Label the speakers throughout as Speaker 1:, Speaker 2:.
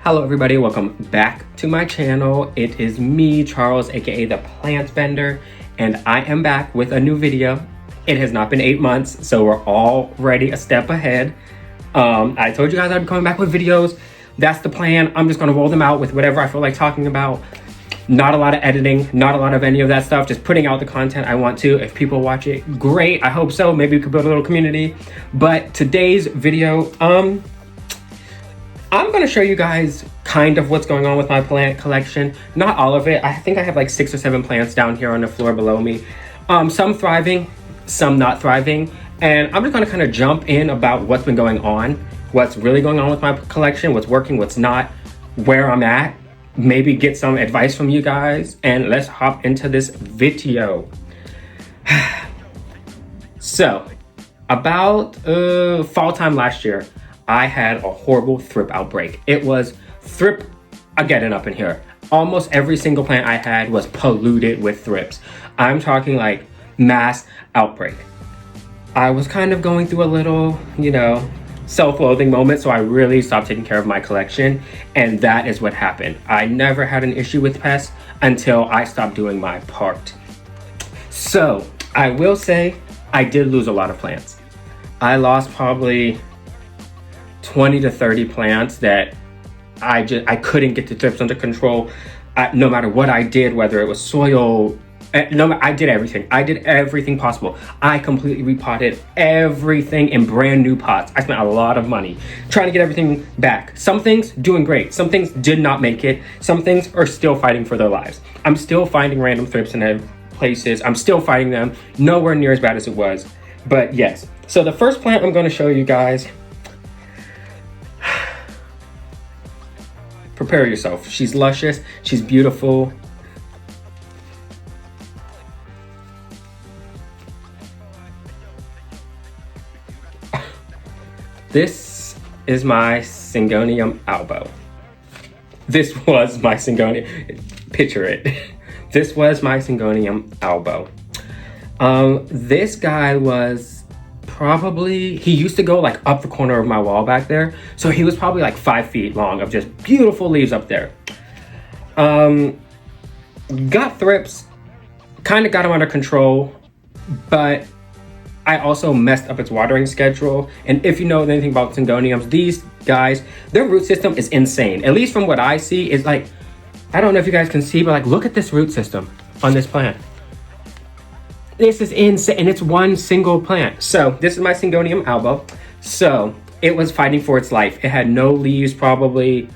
Speaker 1: Hello everybody, welcome back to my channel. It is me, Charles, aka the Plantbender, and I am back with a new video. It has not been 8 months, so we're already a step ahead. I told you guys I'd be coming back with videos. That's the plan. I'm just gonna roll them out with whatever I feel like talking about. Not a lot of editing, not a lot of any of that stuff, just putting out the content I want to. If people watch it, great, I hope so. Maybe we could build a little community. But today's video, I'm gonna show you guys kind of what's going on with my plant collection. Not all of it. I think I have like 6 or 7 plants down here on the floor below me. Some thriving, some not thriving. And I'm just gonna kind of jump in about what's been going on, what's really going on with my collection, what's working, what's not, where I'm at, maybe get some advice from you guys, and let's hop into this video. So, about fall time last year, I had a horrible thrip outbreak. It was thrip again up in here. Almost every single plant I had was polluted with thrips. I'm talking like mass outbreak. I was kind of going through a little, self-loathing moment, so I really stopped taking care of my collection, and that is what happened. I never had an issue with pests until I stopped doing my part. So, I will say, I did lose a lot of plants. I lost probably 20 to 30 plants that I couldn't get the thrips under control. No matter what I did, whether it was soil, I did everything. I did everything possible. I completely repotted everything in brand new pots. I spent a lot of money trying to get everything back. Some things doing great. Some things did not make it. Some things are still fighting for their lives. I'm still finding random thrips in places. I'm still fighting them. Nowhere near as bad as it was. But yes. So the first plant I'm going to show you guys, prepare yourself. She's luscious. She's beautiful. This is my Syngonium albo. This was my Syngonium, picture it. This was my Syngonium albo. This guy was probably, he used to go like up the corner of my wall back there. So he was probably like 5 feet long of just beautiful leaves up there. Got thrips, kind of got him under control, but I also messed up its watering schedule. And if you know anything about Syngoniums, these guys, their root system is insane. At least from what I see, is like, I don't know if you guys can see, but like, look at this root system on this plant. This is insane, and it's one single plant. So this is my Syngonium albo. So it was fighting for its life. It had no leaves probably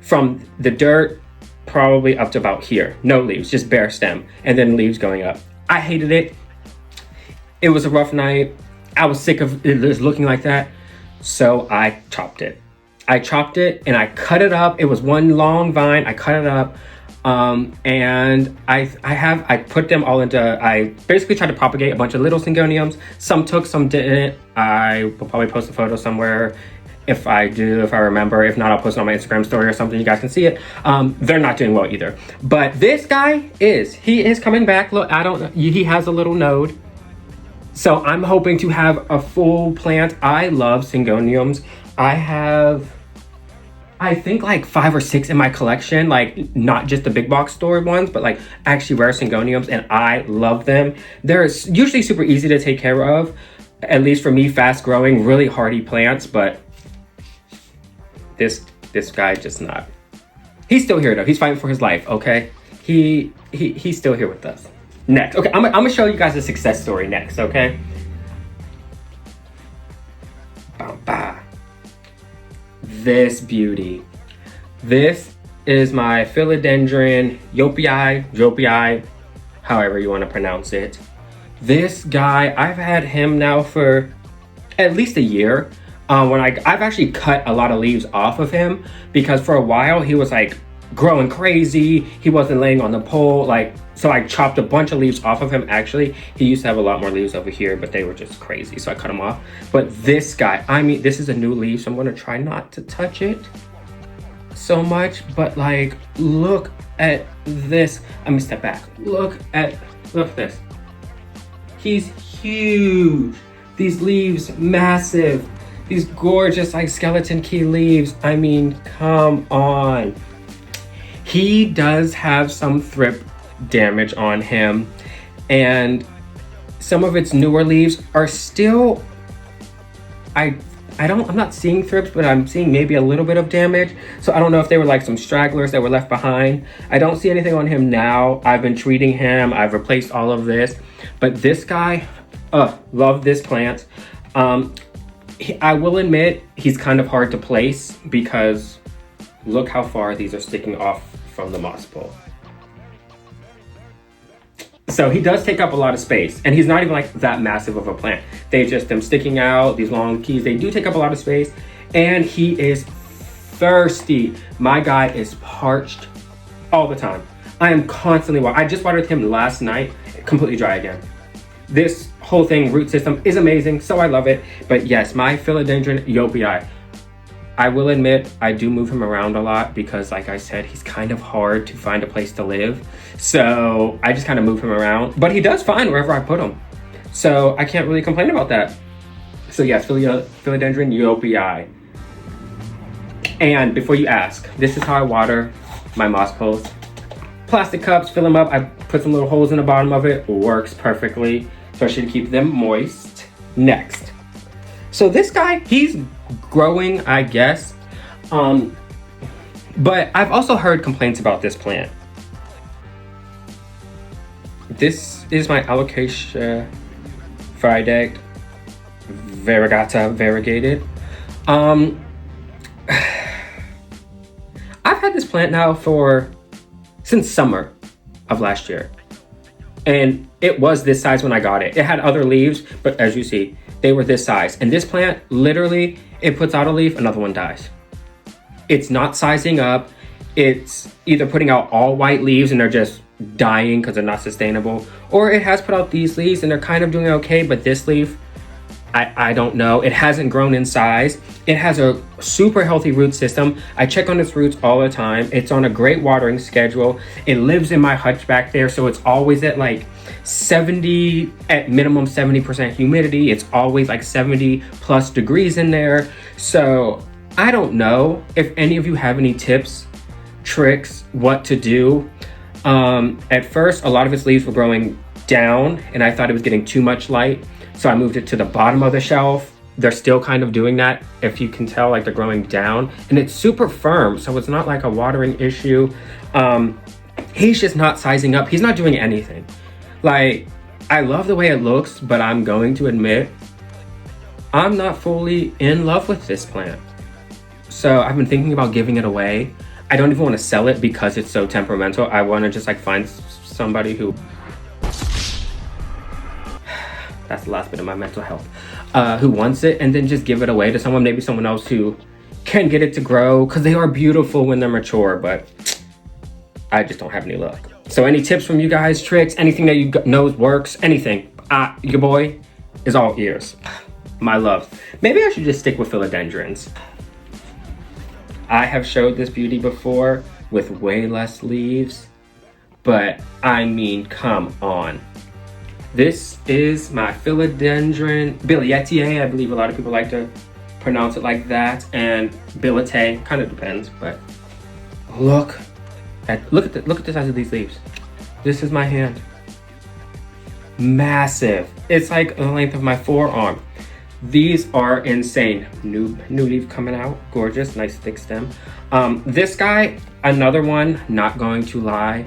Speaker 1: from the dirt, probably up to about here. No leaves, just bare stem, and then leaves going up. I hated it. It was a rough night. I was sick of it looking like that. So I chopped it. I chopped it and I cut it up. It was one long vine. I cut it up. And I put them all into, I basically tried to propagate a bunch of little Syngoniums. Some took, some didn't. I will probably post a photo somewhere if I do, if I remember. If not, I'll post it on my Instagram story or something. You guys can see it. They're not doing well either. But this guy he is coming back. Look, he has a little node. So I'm hoping to have a full plant. I love Syngoniums. I have, I think like 5 or 6 in my collection, like not just the big box store ones, but like actually rare Syngoniums, and I love them. They're usually super easy to take care of, at least for me, fast growing, really hardy plants, but this guy just not. He's still here though. He's fighting for his life, okay? He's still here with us. Next, okay, I'm gonna show you guys a success story next, okay? This beauty. This is my Philodendron joepii, however you want to pronounce it. This guy, I've had him now for at least a year. I've actually cut a lot of leaves off of him because for a while he was like growing crazy. He wasn't laying on the pole, so I chopped a bunch of leaves off of him. Actually, he used to have a lot more leaves over here, but they were just crazy, so I cut them off. But this guy, I mean, this is a new leaf, so I'm gonna try not to touch it so much, but like, look at this. Let me step back. Look at this. He's huge. These leaves, massive. these gorgeous like skeleton key leaves. I mean, come on. He does have some thrip damage on him, and some of its newer leaves are still, I'm not seeing thrips, but I'm seeing maybe a little bit of damage. So I don't know if they were like some stragglers that were left behind. I don't see anything on him now. I've been treating him. I've replaced all of this. But this guy, love this plant. I will admit he's kind of hard to place because look how far these are sticking off from the moss pole. So he does take up a lot of space, and he's not even like that massive of a plant. They just, them sticking out, these long keys, they do take up a lot of space, and he is thirsty. My guy is parched all the time. I am constantly watering. I just watered him last night, completely dry again. This whole thing, root system, is amazing, so I love it. But yes, my Philodendron joepii, I will admit, I do move him around a lot because, like I said, he's kind of hard to find a place to live. So I just kind of move him around, but he does fine wherever I put him. So I can't really complain about that. So yes, Philodendron joepii. And before you ask, this is how I water my moss poles. Plastic cups, fill them up. I put some little holes in the bottom of it. Works perfectly, especially to keep them moist. Next. So this guy, he's growing, I guess. But I've also heard complaints about this plant. This is my Alocasia Variegated. I've had this plant now since summer of last year. And it was this size when I got it. It had other leaves, but as you see, they were this size. And this plant, literally, it puts out a leaf, another one dies. It's not sizing up. It's either putting out all white leaves and they're just dying because they're not sustainable, or it has put out these leaves and they're kind of doing okay, but this leaf, I don't know. It hasn't grown in size. It has a super healthy root system. I check on its roots all the time. It's on a great watering schedule. It lives in my hutch back there, so it's always at like 70, at minimum 70% humidity. It's always like 70 plus degrees in there. So I don't know if any of you have any tips, tricks, what to do. At first, a lot of its leaves were growing down and I thought it was getting too much light. So I moved it to the bottom of the shelf. They're still kind of doing that. If you can tell, like they're growing down, and it's super firm. So it's not like a watering issue. He's just not sizing up. He's not doing anything. Like, I love the way it looks, but I'm going to admit, I'm not fully in love with this plant. So I've been thinking about giving it away. I don't even want to sell it because it's so temperamental. I want to just like find somebody who, that's the last bit of my mental health, who wants it, and then just give it away to someone, maybe someone else who can get it to grow, because they are beautiful when they're mature, but I just don't have any luck. So any tips from you guys, tricks, anything that you know works, anything, your boy is all ears. My love. Maybe I should just stick with philodendrons. I have showed this beauty before with way less leaves, but I mean, come on. This is my philodendron, billietiae. I believe a lot of people like to pronounce it like that, and billietiae, kind of depends, but look at the size of these leaves. This is my hand. Massive. It's like the length of my forearm. These are insane. New leaf coming out, gorgeous, nice thick stem. This guy, another one, not going to lie,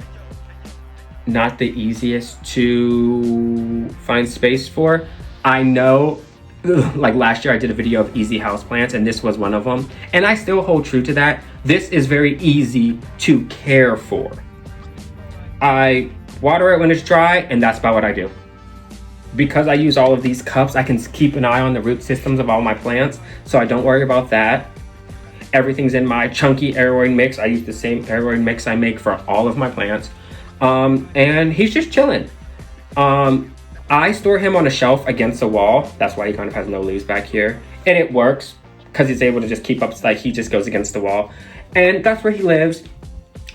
Speaker 1: not the easiest to find space for. I know, like last year I did a video of easy houseplants and this was one of them. And I still hold true to that. This is very easy to care for. I water it when it's dry and that's about what I do. Because I use all of these cups, I can keep an eye on the root systems of all my plants, so I don't worry about that. Everything's in my chunky aeroid mix. I use the same aeroid mix I make for all of my plants. And he's just chilling. I store him on a shelf against the wall. That's why he kind of has no leaves back here. And it works because he's able to just keep up, like he just goes against the wall. And that's where he lives.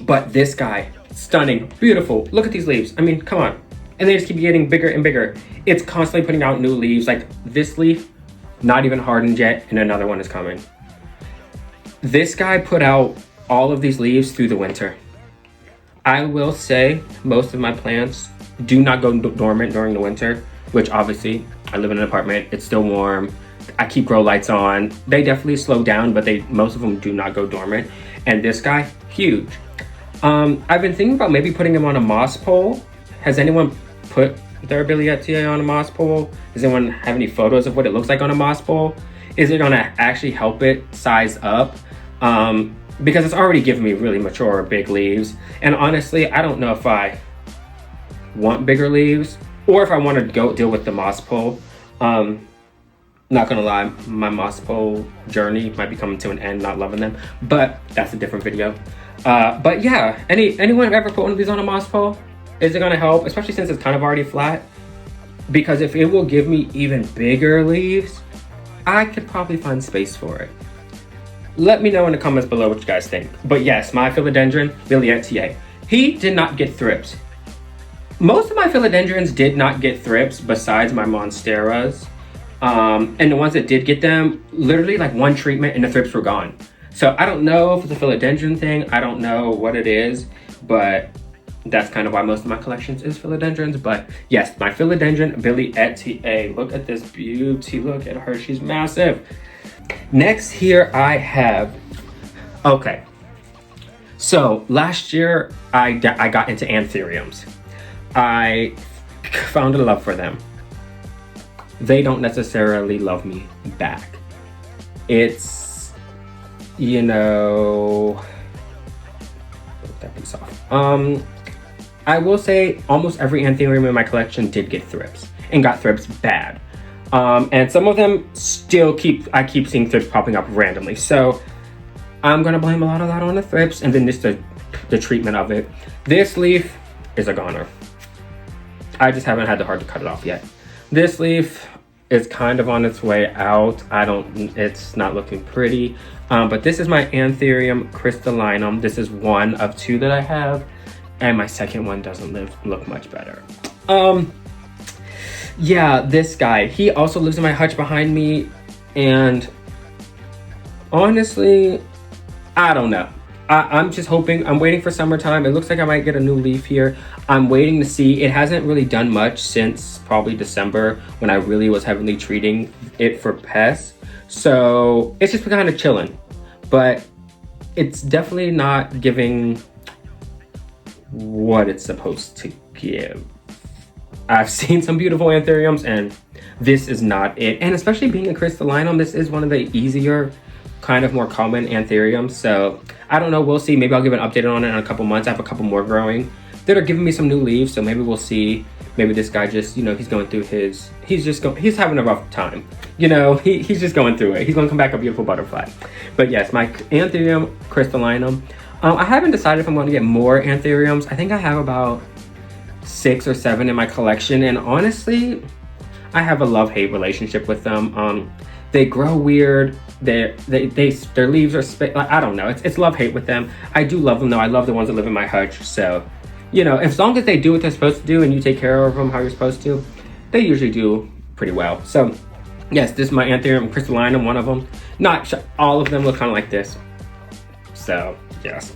Speaker 1: But this guy, stunning, beautiful. Look at these leaves. I mean, come on. And they just keep getting bigger and bigger. It's constantly putting out new leaves. Like this leaf, not even hardened yet, and another one is coming. This guy put out all of these leaves through the winter. I will say most of my plants do not go dormant during the winter, which obviously I live in an apartment, it's still warm. I keep grow lights on. They definitely slow down, but most of them do not go dormant. And this guy, huge. I've been thinking about maybe putting him on a moss pole. Has anyone put their billietiae on a moss pole? Does anyone have any photos of what it looks like on a moss pole? Is it gonna actually help it size up? Because it's already giving me really mature big leaves. And honestly, I don't know if I want bigger leaves or if I want to go deal with the moss pole. Not gonna lie, my moss pole journey might be coming to an end, not loving them, but that's a different video. But yeah, anyone ever put one of these on a moss pole? Is it gonna help, especially since it's kind of already flat? Because if it will give me even bigger leaves, I could probably find space for it. Let me know in the comments below what you guys think. But yes, my philodendron, billietiae, he did not get thrips. Most of my philodendrons did not get thrips besides my monsteras. And the ones that did get them, literally like one treatment and the thrips were gone. So I don't know if it's a philodendron thing. I don't know what it is, but that's kind of why most of my collections is philodendrons. But yes, my philodendron billietiae. Look at this beauty. Look at her. She's massive. Next here I have, okay. So last year I got into Anthuriums. I found a love for them. They don't necessarily love me back. It's, you know, put that piece off. I will say almost every Anthurium in my collection did get thrips and got thrips bad. And some of them still I keep seeing thrips popping up randomly. So I'm gonna blame a lot of that on the thrips and then just the treatment of it. This leaf is a goner. I just haven't had the heart to cut it off yet. This leaf is kind of on its way out. It's not looking pretty. But this is my Anthurium crystallinum. This is one of two that I have. And my second one doesn't look much better. Yeah, this guy, he also lives in my hutch behind me. And honestly, I don't know. I'm just hoping, I'm waiting for summertime. It looks like I might get a new leaf here. I'm waiting to see. It hasn't really done much since probably December when I really was heavily treating it for pests. So it's just been kind of chilling, but it's definitely not giving what it's supposed to give. I've seen some beautiful Anthuriums and this is not it. And especially being a crystallinum, this is one of the easier, kind of more common Anthuriums. So I don't know, we'll see. Maybe I'll give an update on it in a couple months. I have a couple more growing that are giving me some new leaves. So maybe we'll see. Maybe this guy just, you know, he's going through he's having a rough time. You know, he's just going through it. He's gonna come back a beautiful butterfly. But yes, my Anthurium crystallinum. I haven't decided if I'm gonna get more Anthuriums. I think I have about 6 or 7 in my collection. And honestly, I have a love-hate relationship with them. They grow weird. Their leaves are, I don't know. It's love-hate with them. I do love them though. I love the ones that live in my hutch. So, you know, as long as they do what they're supposed to do and you take care of them how you're supposed to, they usually do pretty well. So yes, this is my Anthurium crystallinum, one of them. Not all of them look kind of like this. So yes.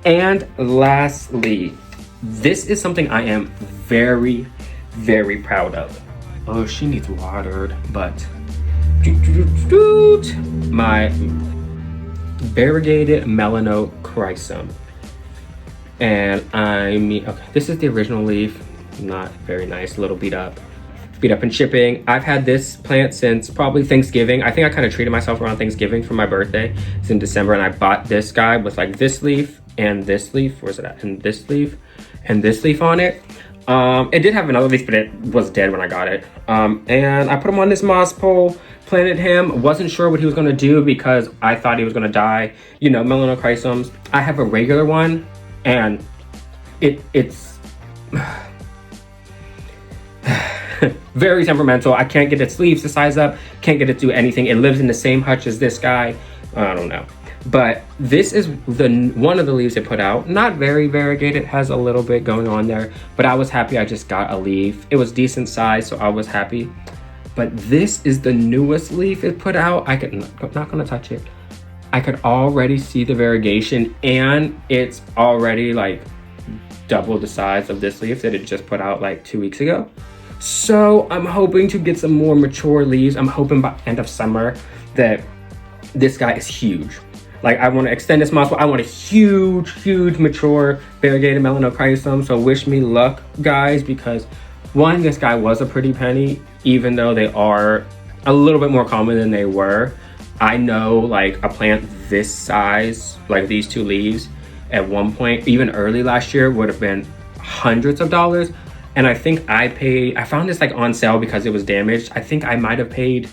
Speaker 1: And lastly, this is something I am very, very proud of. Oh, she needs watered, but my variegated melanochrysum. And okay, this is the original leaf. Not very nice, a little beat up and chipping. I've had this plant since probably Thanksgiving. I think I kind of treated myself around Thanksgiving for my birthday. It's in December, and I bought this guy with like this leaf and this leaf. Where's it at? And this leaf and this leaf on it. It did have another leaf, but it was dead when I got it. And I put him on this moss pole, planted him. Wasn't sure what he was gonna do because I thought he was gonna die. You know, melanochrysums. I have a regular one, and it's very temperamental. I can't get its leaves to size up, can't get it to do anything. It lives in the same hutch as this guy. I don't know. But this is one of the leaves it put out. Not very variegated, has a little bit going on there, but I was happy I just got a leaf. It was decent size, so I was happy. But this is the newest leaf it put out. I'm not gonna touch it. I could already see the variegation, and it's already like double the size of this leaf that it just put out like 2 weeks ago. So I'm hoping to get some more mature leaves. I'm hoping by end of summer that this guy is huge. Like, I want to extend this muscle. I want a huge mature variegated melanochrysum. So wish me luck, guys, because one, this guy was a pretty penny, even though they are a little bit more common than they were. I know like a plant this size, like these 2 leaves, at one point, even early last year, would have been hundreds of dollars. And I think I found this like on sale because it was damaged. I think I might have paid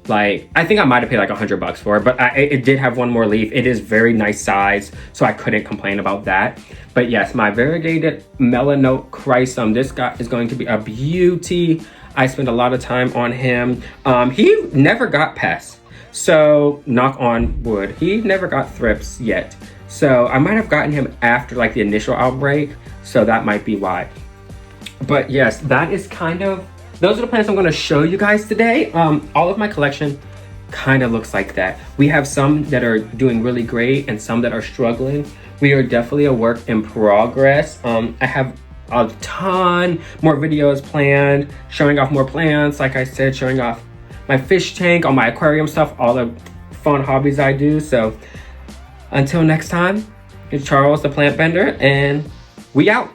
Speaker 1: like $100 for it, but it did have one more leaf. It is very nice size, so I couldn't complain about that. But yes, my variegated melanochrysum, this guy is going to be a beauty. I spent a lot of time on him. He never got pests, so knock on wood, he never got thrips yet. So I might have gotten him after like the initial outbreak, so that might be why. But yes, that is those are the plants I'm going to show you guys today. All of my collection kind of looks like that. We have some that are doing really great and some that are struggling. We are definitely a work in progress. I have a ton more videos planned, showing off more plants. Like I said, showing off my fish tank, all my aquarium stuff, all the fun hobbies I do. So until next time, it's Charles the Plantbender, and we out.